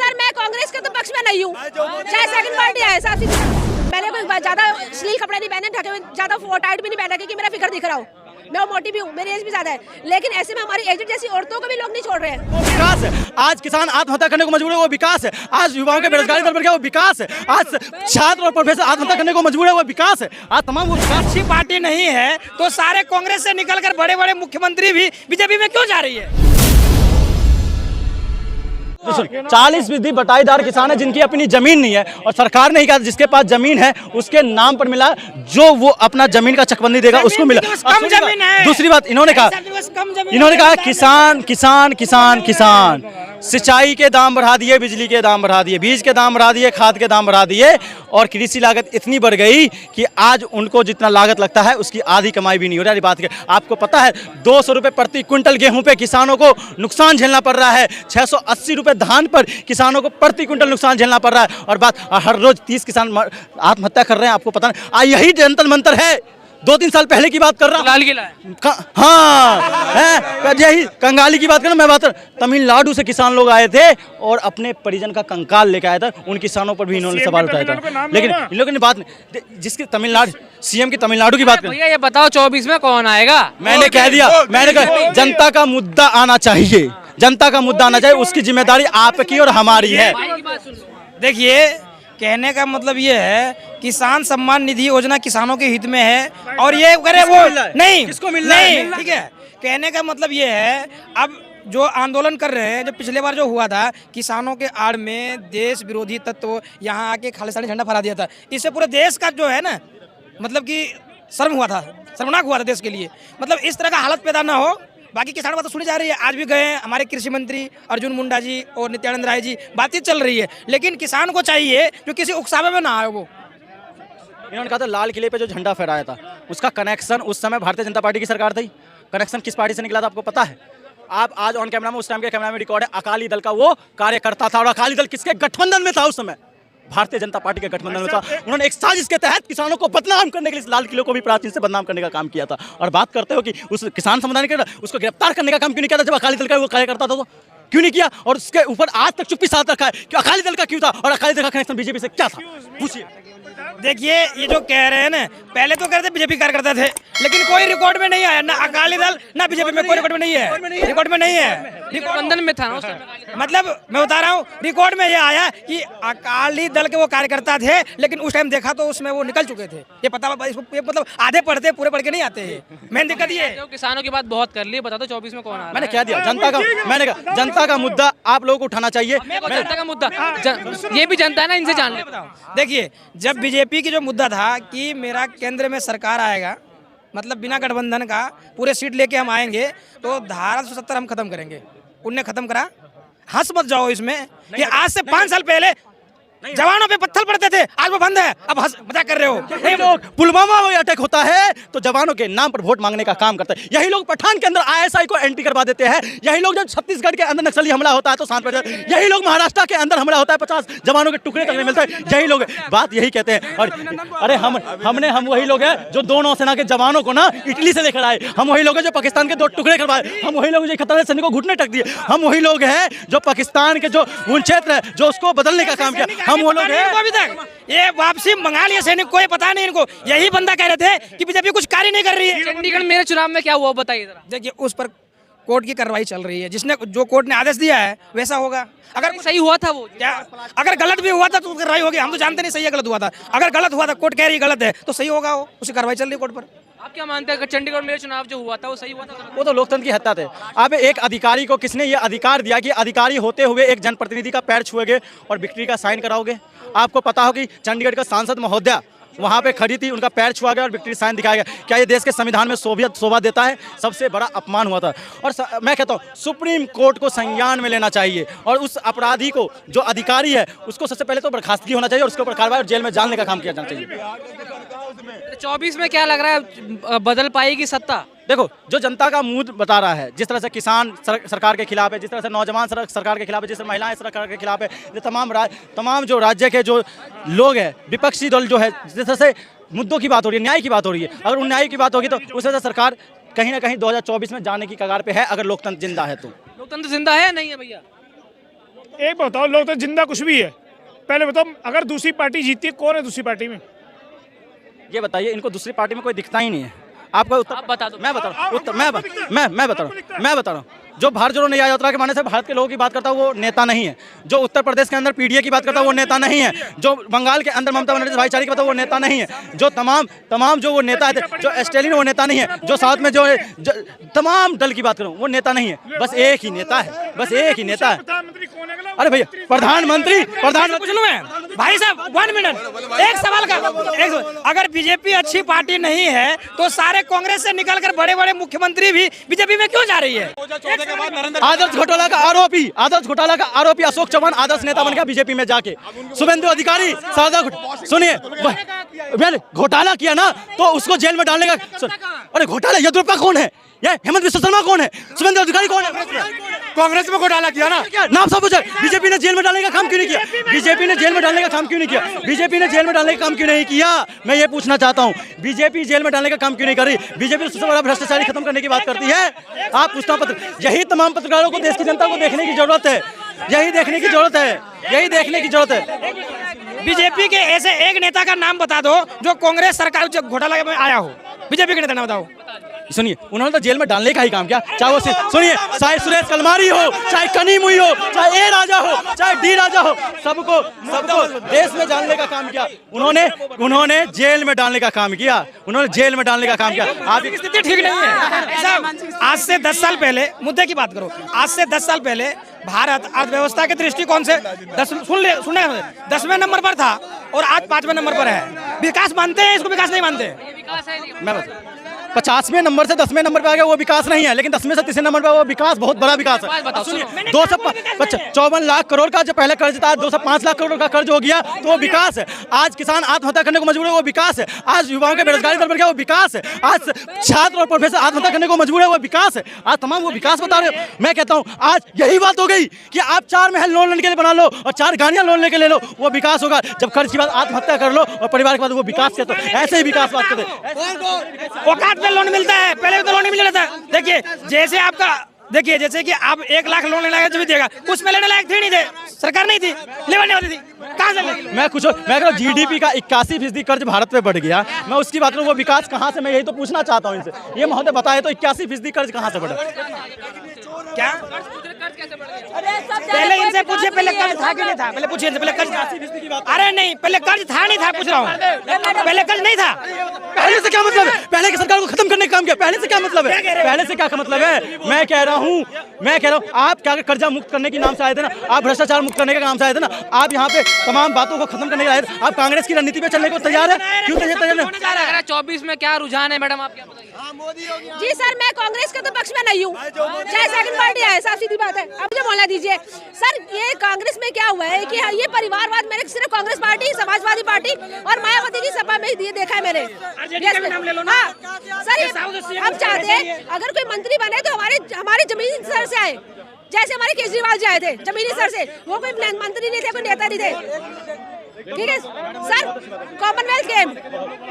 Sir मैं कांग्रेस के तो पक्ष में नहीं हूँ, चाहे सेकंड पार्टी है ऐसा। मैंने कोई ज्यादा अश्लील कपड़े नहीं पहने, ढके हुए ज्यादा टाइट भी नहीं पहना क्योंकि मेरा फिगर दिख रहा हो, मैं मोटी भी हूँ, मेरी एज भी ज्यादा है, लेकिन ऐसे में हमारी एजेड जैसी औरतों को भी लोग नहीं छोड़ रहे हैं। वो विकास है। आज किसान आत्महत्या करने को मजबूर है, वो विकास है। आज युवाओं के बेरोजगारी दर बढ़ गया, वो विकास है। आज छात्र और प्रोफेसर आत्महत्या करने को मजबूर है, वो विकास है। आज तमाम वो विकास। अच्छी पार्टी नहीं है तो सारे कांग्रेस से निकलकर बड़े बड़े मुख्यमंत्री भी बीजेपी में क्यों जा रही है? 40% बटाईदार किसान है जिनकी अपनी जमीन नहीं है, और सरकार ने ही कहा जिसके पास जमीन है उसके नाम पर मिला, जो वो अपना जमीन का चकबंदी देगा उसको मिला। कम जमीन है। दूसरी बात इन्होंने कहा किसान किसान किसान किसान, सिंचाई के दाम बढ़ा दिए, बिजली के दाम बढ़ा दिए, बीज के दाम बढ़ा दिए, खाद के दाम बढ़ा दिए, और कृषि लागत इतनी बढ़ गई कि आज उनको जितना लागत लगता है उसकी आधी कमाई भी नहीं हो रही। बात आपको पता है 200 रुपये प्रति क्विंटल गेहूं पे किसानों को नुकसान झेलना पड़ रहा है, 680 रुपये धान पर किसानों को प्रति क्विंटल नुकसान झेलना पड़ रहा है, और बात हर रोज 30 किसान आत्महत्या कर रहे हैं। आपको पता नहीं यही जंतर मंतर है, 2-3 साल पहले की बात कर रहा हूँ। लाल किला है। हाँ यही कंगाली की बात कर रहा हूँ मैं। बात तमिलनाडु से किसान लोग आए थे और अपने परिजन का कंकाल लेके आया था, उन किसानों पर भी इन्होंने सवाल उठाया था, लेकिन इन लोगों ने बात नहीं, जिसकी तमिलनाडु सीएम की तमिलनाडु की बात कर। भैया ये बताओ 24 में कौन आएगा? मैंने कह दिया, मैंने कहा जनता का मुद्दा आना चाहिए, जनता का मुद्दा आना चाहिए, उसकी जिम्मेदारी आपकी और हमारी है। देखिए कहने का मतलब ये है किसान सम्मान निधि योजना किसानों के हित में है, और ये करे वो नहीं किसको मिल रहा है? ठीक है। कहने का मतलब ये है अब जो आंदोलन कर रहे हैं, जब पिछले बार जो हुआ था किसानों के आड़ में देश विरोधी तत्व यहाँ आके खालिस्तानी झंडा फहरा दिया था, इससे पूरे देश का जो है ना मतलब कि शर्म हुआ था, शर्मनाक हुआ था देश के लिए। मतलब इस तरह का हालत पैदा ना हो। बाकी किसानों बात तो सुनी जा रही है, आज भी गए हमारे कृषि मंत्री अर्जुन मुंडा जी और नित्यानंद राय जी, बातचीत चल रही है, लेकिन किसान को चाहिए जो किसी उकसावे में ना आए। वो इन्होंने कहा था लाल किले पे जो झंडा फहराया था उसका कनेक्शन उस समय भारतीय जनता पार्टी की सरकार थी, कनेक्शन किस पार्टी से निकला था आपको पता है? आप आज ऑन कैमरा में, उस टाइम के कैमरा में रिकॉर्ड है, अकाली दल का वो कार्यकर्ता था, और अकाली दल किसके गठबंधन में था उस समय? भारतीय जनता पार्टी के गठबंधन में था। उन्होंने एक साजिश के तहत किसानों को बदनाम करने के लिए लाल किले को भी प्राचीन से बदनाम करने का काम किया था। और बात करते हो कि उस किसान समुदाय ने उसको गिरफ्तार करने का काम क्यों नहीं किया था जब अकाली दल का वो कार्यकर्ता था, तो क्यों नहीं किया? और उसके ऊपर आज तक चुप्पी साध रखा है कि अकाली दल का क्यों था और अकाली दल का कनेक्शन बीजेपी से क्या था, पूछिए। देखिए ये जो कह रहे हैं ना, पहले तो कहते बीजेपी कार्यकर्ता थे, लेकिन कोई रिकॉर्ड में नहीं आया, ना अकाली दल ना बीजेपी में, कोई रिकॉर्ड में नहीं है, रिकॉर्ड में नहीं है। गठबंधन में था ना उस समय। मतलब मैं बता रहा हूँ रिकॉर्ड में ये आया कि अकाली दल के वो कार्यकर्ता थे, लेकिन उस टाइम देखा तो उसमें वो निकल चुके थे। ये पता मतलब आधे पढ़ते पूरे पढ़ के नहीं आते हैं। मेन दिक्कत ये है। किसानों की बात बहुत कर ली, बता दो 24 में कौन आ रहा है? मैंने कह दिया जनता का, मैंने कहा जनता का मुद्दा आप लोगों को उठाना चाहिए। जनता का मुद्दा ये भी जनता है ना, इनसे जान ले। देखिए जब बीजेपी की जो मुद्दा था कि मेरा केंद्र में सरकार आएगा, मतलब बिना गठबंधन का पूरे सीट लेके हम आएंगे, तो धारा 270 हम खत्म करेंगे, उनने खत्म करा। हंस मत जाओ इसमें कि आज से 5 साल पहले जवानों पे पत्थर पड़ते थे, आज वो बंद है, अब मजाक कर रहे हो। यही लोग पुलवामा में अटैक होता है तो जवानों के नाम पर वोट मांगने का काम करते हैं, यही लोग पठान के अंदर आईएसआई को एंट्री करवा देते हैं, यही लोग जब छत्तीसगढ़ के अंदर नक्सली हमला होता है तो शांत बैठ जाते हैं, यही लोग महाराष्ट्र के अंदर हमला होता है 50 जवानों के टुकड़े तक नहीं मिलते, यही लोग बात यही कहते हैं। और अरे हम वही लोग हैं जो 2 नौसेना के जवानों को ना इटली से लेकर आए, हम वही लोग हैं जो पाकिस्तान के 2 टुकड़े करवाए, हम वही लोग जो खतरनाक सैनिक को घुटने टक दिए, हम वही लोग हैं जो पाकिस्तान के जो उन क्षेत्र है जो उसको बदलने का काम किया, हम वो लोग हैं। ये वापसी मंगा लिया सैनिक, कोई पता नहीं इनको। यही बंदा कह रहे थे कि बीजेपी कुछ कार्य नहीं कर रही है। चंडीगढ़ मेरे चुनाव में क्या हुआ बताइए जरा। देखिए उस पर कोर्ट की कार्रवाई चल रही है, जिसने जो कोर्ट ने आदेश दिया है वैसा होगा। अगर सही हुआ था वो, क्या अगर गलत भी हुआ था तो कार्रवाई होगी। हम तो जानते नहीं सही है गलत हुआ था, अगर गलत हुआ था कोर्ट कह रही गलत है तो सही होगा, वो उसकी कार्रवाई चल रही है कोर्ट पर। आप क्या मानते हैं कि चंडीगढ़ में चुनाव जो हुआ था वो सही हुआ था? वो तो लोकतंत्र की हत्या थे। अब एक अधिकारी को किसने ये अधिकार दिया कि अधिकारी होते हुए एक जनप्रतिनिधि का पैर छुएंगे और विक्ट्री का साइन कराओगे? आपको पता हो कि चंडीगढ़ का सांसद महोदया वहाँ पे खड़ी थी, उनका पैर छुआ गया और विक्ट्री साइन दिखाया गया। क्या ये देश के संविधान में शोभा देता है? सबसे बड़ा अपमान हुआ था। और मैं कहता हूँ सुप्रीम कोर्ट को संज्ञान में लेना चाहिए और उस अपराधी को जो अधिकारी है उसको सबसे पहले तो बर्खास्तगी होना चाहिए और उसके ऊपर कार्रवाई और जेल में डालने का काम किया जाना चाहिए। 24 में क्या लग रहा है बदल पाएगी सत्ता? देखो जो जनता का मूड बता रहा है, जिस तरह से किसान सरकार के खिलाफ है, जिस तरह से नौजवान सरकार के खिलाफ है, जिस तरह महिलाएं सरकार के खिलाफ है, जो तमाम जो राज्य के जो लोग हैं, विपक्षी दल जो है, जिस तरह से मुद्दों की बात हो रही है, न्याय की बात हो रही है, अगर उन न्याय की बात होगी तो उस तरह से सरकार कहीं ना कहीं 2024 में जाने की कगार पे है, अगर लोकतंत्र जिंदा है तो। लोकतंत्र जिंदा है नहीं है भैया? एक बताओ, लोग तो जिंदा कुछ भी है। पहले बताओ, अगर दूसरी पार्टी जीतती है, कौन है दूसरी पार्टी में? ये बताइए, इनको दूसरी पार्टी में कोई दिखता ही नहीं है। आपका उत्तर आप बता दो। मैं बता रहा हूँ उत्तर, मैं बता रहा हूँ जो भारत जोड़ो न्याय यात्रा के माने से भारत के लोगों की बात करता है वो नेता नहीं है। जो उत्तर प्रदेश के अंदर पीडीए की बात करता है वो नेता नहीं है। जो बंगाल के अंदर ममता बनर्जी भाईचारे की बात है वो नेता नहीं है। जो तमाम जो वो नेता है, जो स्टेलिन वो नेता नहीं है। जो साथ में जो तमाम दल की बात करूँ वो नेता नहीं है। बस एक ही नेता है, बस एक ही नेता है। प्रधानमंत्री कौन है? अरे भैया, प्रधानमंत्री पूछ लूं मैं भाई साहब, 1 मिनट, एक सवाल का अगर बीजेपी अच्छी पार्टी नहीं है तो सारे कांग्रेस से निकलकर बड़े बड़े मुख्यमंत्री भी बीजेपी में क्यों जा रही है? आदर्श घोटाला का आरोपी अशोक चौहान आदर्श नेता बन गया बीजेपी में जाके। शुभेंदु अधिकारी सुनिए, घोटाला किया ना तो उसको जेल में डालने का। अरे घोटाला येदियुरप्पा कौन है? ये हेमंत विश्व शर्मा कौन है? शुभेंदु अधिकारी कौन है? कांग्रेस में घोटाला किया ना, नाम सब पूछे। बीजेपी ने जेल में डालने का काम क्यों नहीं किया? बीजेपी ने जेल में डालने का काम क्यों नहीं किया? बीजेपी ने जेल में डालने का काम क्यों नहीं किया? मैं ये पूछना चाहता हूँ, बीजेपी जेल में डालने का काम क्यों नहीं कर रही? बीजेपी सबसे बड़ा भ्रष्टाचारी खत्म करने की बात करती है। आप पूछना पत्र, यही तमाम पत्रकारों को, देश की जनता को देखने की जरूरत है। यही देखने की जरूरत है। बीजेपी के ऐसे एक नेता का नाम बता दो जो कांग्रेस सरकार जो घोटाला में आया हो। बीजेपी के नेता नाम बताओ। सुनिए, उन्होंने तो जेल में डालने का ही काम किया। चाहे वो सुनिए, चाहे सुरेश कलमारी हो, चाहे कनी मुई हो, चाहे ए राजा हो, चाहे डी राजा हो, सबको देश में डालने का काम किया। उन्होंने जेल में डालने का काम किया। आपकी स्थिति ठीक नहीं है साहब। आज से 10 साल पहले, मुद्दे की बात करो, आज से 10 साल पहले भारत अर्थव्यवस्था के दृष्टिकोण से 10वें नंबर पर था और आज 5वें नंबर पर है। विकास मानते हैं इसको? विकास नहीं मानते। मैं 50वें नंबर से 10वें नंबर पे आ गया, वो विकास नहीं है। लेकिन 10वें से 3 नंबर पे वो विकास, बहुत बड़ा विकास है। सुनिए, 254 लाख करोड़ का जो पहले कर्ज था, 205 लाख करोड़ का कर्ज हो गया, तो वो विकास है। आज किसान आत्महत्या करने को मजबूर है, वो विकास है। आज युवाओं के बेरोजगारी दर बढ़ गया, वो विकास है। आज छात्र और प्रोफेसर आत्महत्या करने को मजबूर है, वो विकास है। आज तमाम वो विकास बता रहे हो। मैं कहता हूँ आज यही बात हो गई कि आप 4 महल लोन लेने के लिए बना लो और 4 गाड़ियां लोन लेके ले लो, वो विकास होगा। जब कर्ज के बाद आत्महत्या कर लो और परिवार के बाद वो विकास कहते हो। ऐसे ही विकास बात करते। औकात में लोन मिलता है, पहले तो लोन नहीं मिल रहा था। देखिए जैसे कि आप 1 लाख लोन लेना है जब भी देगा, उसमें लेने लायक थे नहीं थे, सरकार नहीं थी, लेने वाली थी, कहाँ से लेगी? मैं कह रहा हूँ जीडीपी का 81% कर्ज भारत पे बढ़ गया। मैं उसकी बात करूँ, वो विकास कहाँ से? मैं यही तो पूछना चाहता हूँ इनसे। ये महोदय बताए तो 81% कर्ज कहाँ से बढ़ा? क्या पहले इनसे पूछिए, पहले कर्ज था कि नहीं था? पहले पूछिए इनसे, पहले कर्ज। अरे नहीं, पहले कर्ज था नहीं था, पूछ रहा हूँ। पहले कर्ज नहीं था। पहले से क्या मतलब है? पहले की सरकार को खत्म करने का काम किया। पहले से क्या मतलब है? पहले से क्या मतलब है? मैं कह रहा हूँ आप क्या कर्जा मुक्त करने के नाम से आए थे ना, आप भ्रष्टाचार मुक्त करने के नाम से आए थे ना, आप यहाँ पे तमाम बातों को खत्म करने के आए थे। आप कांग्रेस की रणनीति पे चलने को तैयार है? क्यों तैयार है? 24 में क्या रुझान है मैडम, आप क्या बताइए? जी सर, मैं कांग्रेस के तो पक्ष में नहीं हूँ, चाहे सेकंड पार्टी है, साफ सीधी बात है। अब मुझे बोलना दीजिए सर, ये कांग्रेस में क्या हुआ है कि ये परिवारवाद मैंने सिर्फ कांग्रेस पार्टी, समाजवादी पार्टी और मायावती की सपा में ही देखा है मैंने। हाँ सर, हम चाहते हैं अगर कोई मंत्री बने तो हमारे जमीनी स्तर से आए, जैसे हमारे केजरीवाल जी आए थे जमीनी स्तर से। वो कोई मंत्री नहीं थे, कोई नेता नहीं थे। ठीक है sir, Commonwealth game,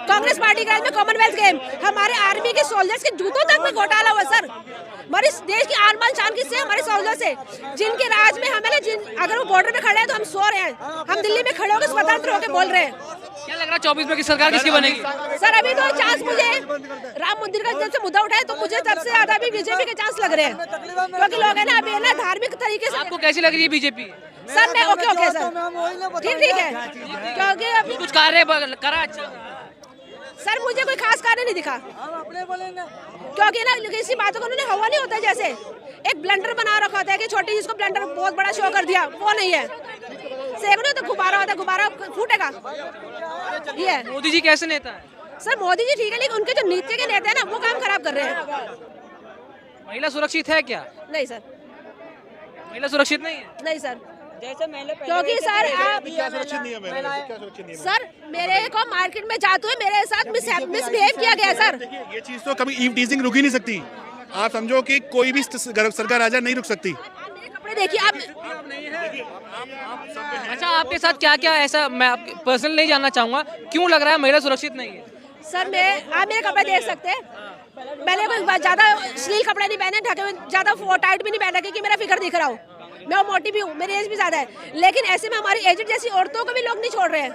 Congress party के राज में कॉमनवेल्थ गेम, हमारे आर्मी के सोल्जर्स के जूतों तक में घोटाला हुआ सर। हमारे देश की आन बान शान किससे? हमारे सोल्जर से, जिनके राज में हमें अगर वो बॉर्डर पे खड़े हैं तो हम सो रहे हैं, हम दिल्ली में खड़े होकर स्वतंत्र होकर बोल रहे हैं। क्या लग रहा है 24 में की सरकार किसकी बनेगी? सर अभी तो चांस मुझे राम मंदिर का जब से मुद्दा उठाया तो मुझे सबसे ज्यादा अभी बीजेपी के चांस लग रहे हैं, क्योंकि लोग है ना अभी है ना धार्मिक तरीके से। आपको कैसी लग रही है बीजेपी? सर मैं ओके सर, ठीक है, क्योंकि अभी कुछ कार्य करा अच्छा? सर मुझे कोई खास कार्य नहीं दिखा, क्योंकि ना किसी बातों को उन्होंने हवा नहीं होता। जैसे एक ब्लंडर बना रखा होता है कि छोटी जिसको ब्लंडर बहुत बड़ा शो कर दिया, वो नहीं है। सेकंड तो गुब्बारा होता है, गुब्बारा फूटेगा। ये है। मोदी जी कैसे नेता है? सर मोदी जी ठीक है, लेकिन उनके जो नीचे के नेता है ना वो काम खराब कर रहे हैं। महिला सुरक्षित है क्या? नहीं सर, महिला सुरक्षित नहीं है। नहीं सर, क्योंकि सर आप सर मेरे को मार्केट में जाते हुए मेरे साथ मिसबिहेव किया गया सर। ये चीज तो कभी ईव टीजिंग रुक ही नहीं सकती। आप समझो कि कोई भी सरकार आजा नहीं रुक सकती। मेरे कपड़े देखिए आप। अच्छा, आपके साथ क्या क्या ऐसा, मैं पर्सनल नहीं जानना चाहूंगा, क्यों लग रहा है महिला सुरक्षित नहीं है? सर आप मेरे कपड़े देख सकते हैं, मैंने कोई ज्यादा श्लील कपड़े नहीं पहने, ढके हुए ज्यादा टाइट भी नहीं पहना कि मेरा फिगर दिख रहा हो। मैं मोटी भी हूँ, मेरी एज भी ज्यादा है, लेकिन ऐसे में हमारी एजेड जैसी औरतों को भी लोग नहीं छोड़ रहे हैं।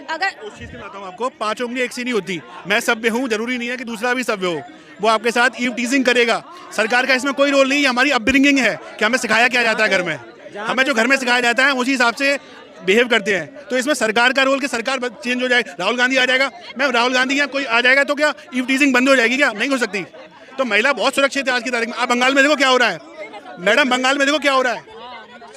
अगर उस चीज की बताता हूँ आपको, 5 उंगली एक सी नहीं होती। मैं सभ्य हूँ, जरूरी नहीं है कि दूसरा भी सभ्य हो। वो आपके साथ ईव टीजिंग करेगा। सरकार का इसमें कोई रोल नहीं है, हमारी अपब्रिंगिंग है कि हमें सिखाया क्या जाता है घर में। हमें जो घर में सिखाया जाता है उसी हिसाब से बिहेव करते हैं। तो इसमें सरकार का रोल कि सरकार चेंज हो जाए, राहुल गांधी आ जाएगा, मैं राहुल गांधी या कोई आ जाएगा तो क्या ईव टीजिंग बंद हो जाएगी? क्या नहीं हो सकती। तो महिला बहुत सुरक्षित है आज की तारीख में। आप बंगाल में देखो क्या हो रहा है, मैडम बंगाल में देखो क्या हो रहा है।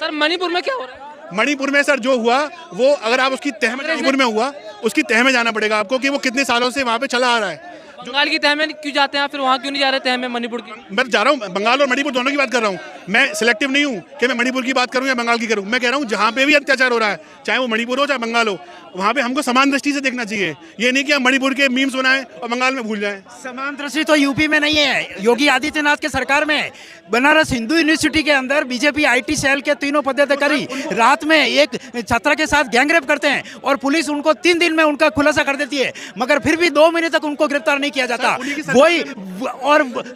सर मणिपुर में क्या हो रहा है? मणिपुर में सर जो हुआ वो, अगर आप उसकी तह में, मणिपुर में हुआ उसकी तह में जाना पड़ेगा आपको कि वो कितने सालों से वहाँ पे चला आ रहा है। बंगाल की तह में क्यों जाते हैं, फिर वहाँ क्यों नहीं जा रहे तह में मणिपुर की? मैं जा रहा हूँ, बंगाल और मणिपुर दोनों की बात कर रहा हूँ। मैं सिलेक्टिव नहीं हूँ कि मैं मणिपुर की बात करूँ या बंगाल की करूँ। मैं कह रहा हूँ जहाँ पे भी अत्याचार हो रहा है, चाहे वो मणिपुर हो चाहे बंगाल हो, वहाँ पे हमको समान दृष्टि से देखना चाहिए। ये नहीं कि हम मणिपुर के मीम्स बनाएं और बंगाल में भूल जाएं। समान दृष्टि तो यूपी में नहीं है, योगी आदित्यनाथ के सरकार में। बनारस हिंदू यूनिवर्सिटी के अंदर बीजेपी आईटी सेल के तीनों पदाधिकारी रात में एक छात्रा के साथ गैंगरेप करते हैं और पुलिस उनको 3 दिन में उनका खुलासा कर देती है, मगर फिर भी 2 महीने तक उनको गिरफ्तार नहीं किया जाता।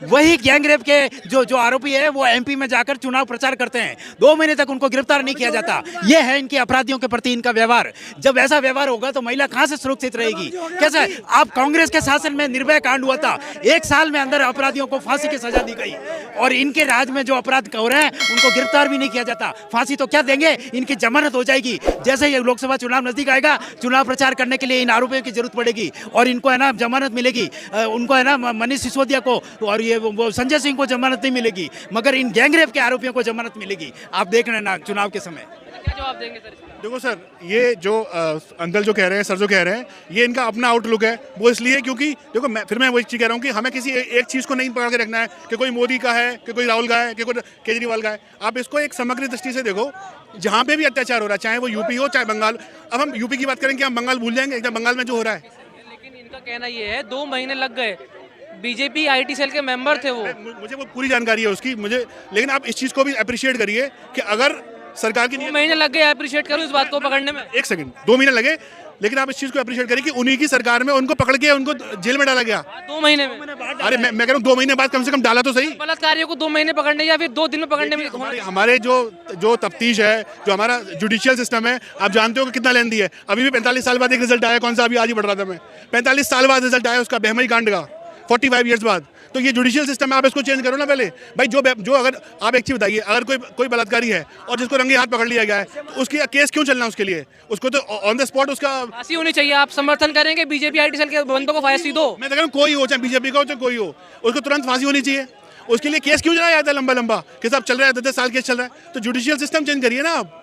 वही गैंगरेप के जो आरोपी है वो एमपी में जाकर चुनाव प्रचार करते हैं, 2 महीने तक उनको गिरफ्तार नहीं किया जाता। यह है इनके अपराधियों के प्रति इनका व्यवहार। जब ऐसा व्यवहार होगा तो महिला कहां से सुरक्षित रहेगी? कैसे? आप कांग्रेस के शासन में निर्भया कांड हुआ था, 1 साल में अंदर अपराधियों को फांसी की सजा दी गई, और इनके राज में जो अपराध हो रहे हैं उनको गिरफ्तार भी नहीं किया जाता। फांसी तो क्या देंगे, इनकी जमानत हो जाएगी। जैसे ये लोकसभा चुनाव नजदीक आएगा, चुनाव प्रचार करने के लिए इन आरोपियों की जरूरत पड़ेगी और इनको है ना जमानत मिलेगी। उनको है ना मनीष सिसोदिया को और ये वो संजय सिंह को जमानत नहीं मिलेगी, मगर इन गैंगरेप के आरोपियों को जमानत मिलेगी। आप देख रहे हैं ना चुनाव के समय। क्या जवाब देंगे सर? देखो सर, ये जो अंकल जो कह रहे हैं, सर जो कह रहे हैं, ये इनका अपना आउटलुक है। वो इसलिए क्योंकि देखो मैं वही चीज़ कह रहा हूँ कि हमें किसी एक चीज़ को नहीं पकड़ के रखना है कि कोई मोदी का है, कि कोई राहुल का है, कि कोई केजरीवाल का है। आप इसको एक समग्र दृष्टि से देखो। जहाँ पे भी अत्याचार हो रहा है, चाहे वो यूपी हो चाहे बंगाल। अब हम यूपी की बात करेंगे, हम बंगाल भूल जाएंगे? एकदम बंगाल में जो हो रहा है। लेकिन इनका कहना ये है 2 महीने लग गए, बीजेपी आईटी सेल के मेंबर थे वो। मुझे वो पूरी जानकारी है उसकी मुझे, लेकिन आप इस चीज़ को भी अप्रिशिएट करिए कि अगर सरकार की 2 महीने लग गए, अप्रिशिएट करूँ इस बात को पकड़ने में। 1 सेकंड, 2 महीने लगे, लेकिन आप इस चीज़ को अप्रिशिएट करिए कि उन्हीं की सरकार में उनको पकड़ के उनको जेल में डाला गया। 2 महीने में? अरे मैं कह रहा हूँ 2 महीने बाद कम से कम डाला तो सही। बलात्कारियों को 2 महीने पकड़ने या फिर 2 दिन में पकड़ने में? हमारे जो तफ्तीश है, जो हमारा जुडिशियल सिस्टम है, आप जानते हो कि कितना लेंथी है। अभी भी 45 साल बाद एक रिजल्ट आया, कौन सा अभी आज ही पढ़ रहा था मैं, 45 साल बाद रिजल्ट आया उसका, बहमई कांड का, 45 ईयर्स बाद। तो ये जुडिशियल सिस्टम है, आप इसको चेंज करो ना पहले भाई। जो अगर आप एक चीज बताइए, अगर कोई बलात्कारी है और जिसको रंगे हाथ पकड़ लिया गया है, तो उसकी केस क्यों चलना? उसके लिए उसको तो ऑन द स्पॉट उसका फांसी होनी चाहिए। आप समर्थन करेंगे बीजेपी आईटी सेल के बंदों को फांसी दो? मैं कह रहा हूँ कोई हो, चाहे बीजेपी का हो चाहे कोई हो, उसको तुरंत फांसी होनी चाहिए। उसके लिए केस क्यों चलाया जाता है लंबा कि साहब चल रहा है 10 साल केस चल रहा है? तो जुडिशियल सिस्टम चेंज करिए ना आप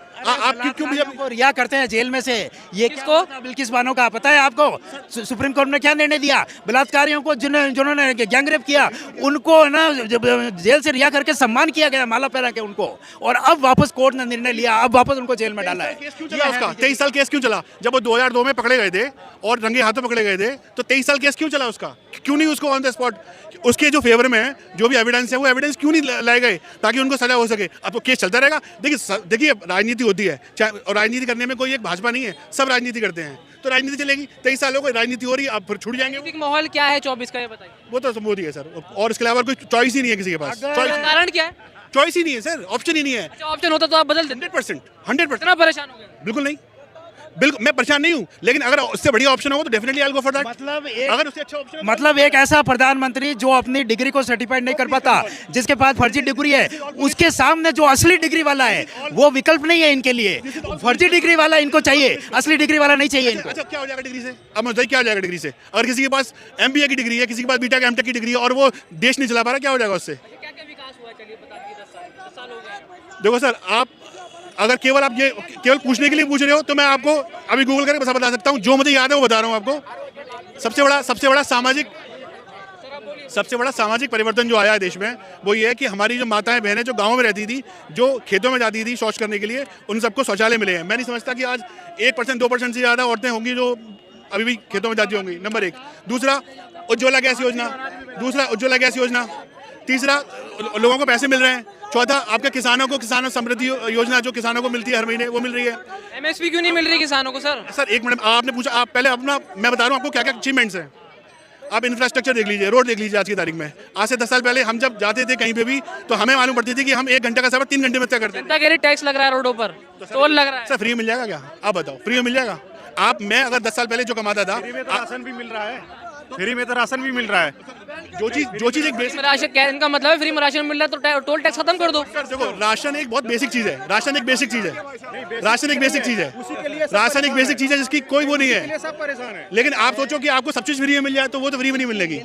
क्यों रिहा करते हैं जेल में से? ये किसको? बिल्किस बानो का पता है आपको? सुप्रीम कोर्ट ने क्या निर्णय दिया? बलात्कारियों को जिन्होंने गैंगरेप किया उनको ना जेल से रिहा करके सम्मान किया गया, माला पहना के उनको, और अब वापस कोर्ट ने निर्णय लिया, अब वापस उनको जेल में डाला है। केस क्यों चला उसका? 23 साल केस क्यों चला? जब वो 2002 में पकड़े गए थे और रंगे हाथों पकड़े गए थे, तो 23 साल केस क्यों चला उसका? क्यों नहीं उसको ऑन द स्पॉट उसके जो फेवर में जो भी एविडेंस है वो एविडेंस क्यों नहीं लाए गए ताकि उनको सजा हो सके? अब तो केस चलता रहेगा। देखिए राजनीति होती है, और राजनीति करने में कोई एक भाजपा नहीं है, सब राजनीति करते हैं, तो राजनीति चलेगी। 23 सालों को राजनीति हो रही है, अब फिर छूट जाएंगे। माहौल क्या है 24 का, ये बताइए। वो तो मोदी है सर, और इसके अलावा कोई चॉइस ही नहीं है किसी के पास। कारण क्या है? चॉइस ही नहीं है सर, ऑप्शन ही नहीं है। ऑप्शन होता तो आप बदल देते। 100%। इतना परेशान हो गए? बिल्कुल नहीं, बिल्कुल मैं परेशान नहीं हूँ, लेकिन अगर उससे बढ़िया ऑप्शन होगा तो definitely I will go for that. अगर उससे अच्छा ऑप्शन, मतलब एक ऐसा प्रधानमंत्री जो अपनी डिग्री को सर्टिफाइड नहीं कर पाता, जिसके पास फर्जी डिग्री है, उसके सामने जो असली डिग्री वाला है वो विकल्प नहीं है इनके लिए। फर्जी डिग्री वाला इनको चाहिए, असली डिग्री वाला नहीं चाहिए इनको। अच्छा क्या हो जाएगा डिग्री से? अब मुझे क्या हो जाएगा डिग्री से? अगर किसी के पास MBA की डिग्री है, किसी के पास बीटेक एमटेक की डिग्री है और वो देश नहीं चला पा रहा, क्या हो जाएगा उससे? क्या क्या विकास हुआ, चलिए बता दीजिए। 10 साल हो गए। देखो सर, आप अगर आप ये केवल पूछने के लिए पूछ रहे हो तो मैं आपको अभी गूगल करके बता सकता हूँ, जो मुझे याद है वो बता रहा हूँ आपको। सबसे बड़ा सामाजिक परिवर्तन जो आया है देश में वो ये है कि हमारी जो माताएं बहनें जो गाँव में रहती थी, जो खेतों में जाती थी शौच करने के लिए, उन सबको शौचालय मिले हैं। मैं नहीं समझता कि आज 1% 2% से ज़्यादा औरतें होंगी जो अभी भी खेतों में जाती होंगी, नंबर 1। दूसरा उज्ज्वला गैस योजना। तीसरा लोगों को पैसे मिल रहे हैं। चौथा आपके किसान समृद्धि योजना जो किसानों को मिलती है हर महीने, वो मिल रही है। MSP क्यों नहीं मिल रही किसानों को सर? सर एक मिनट, आपने पूछा, आप पहले अपना, मैं बता रहा हूँ आपको क्या क्या अचीवमेंट्स हैं। आप इंफ्रास्ट्रक्चर देख लीजिए, रोड देख लीजिए आज की तारीख में। आज से 10 साल पहले हम जब जाते थे कहीं पे भी तो हमें मालूम पड़ती थी कि हम 1 घंटे का सफर 3 घंटे में तय करते थे। जनता कह रही टैक्स लग रहा है रोडों पर, टोल लग रहा है। सर फ्री मिल जाएगा क्या? आप बताओ, फ्री में मिल जाएगा? मैं अगर 10 साल पहले जो कमाता था, राशन भी मिल रहा है, फ्री में तो राशन भी मिल रहा है। जो चीज एक बेसिक, राशन क्या इनका मतलब है? फ्री में राशन मिल रहा है तो टोल टैक्स खत्म कर दो। देखो राशन एक बहुत बेसिक चीज है, राशन एक बेसिक चीज है, राशन एक बेसिक चीज है, राशन एक बेसिक चीज है जिसकी कोई वो नहीं है। सब परेशान है। लेकिन आप सोचो कि आपको सब चीज फ्री में मिल जाए तो वो तो फ्री में नहीं मिलेगी।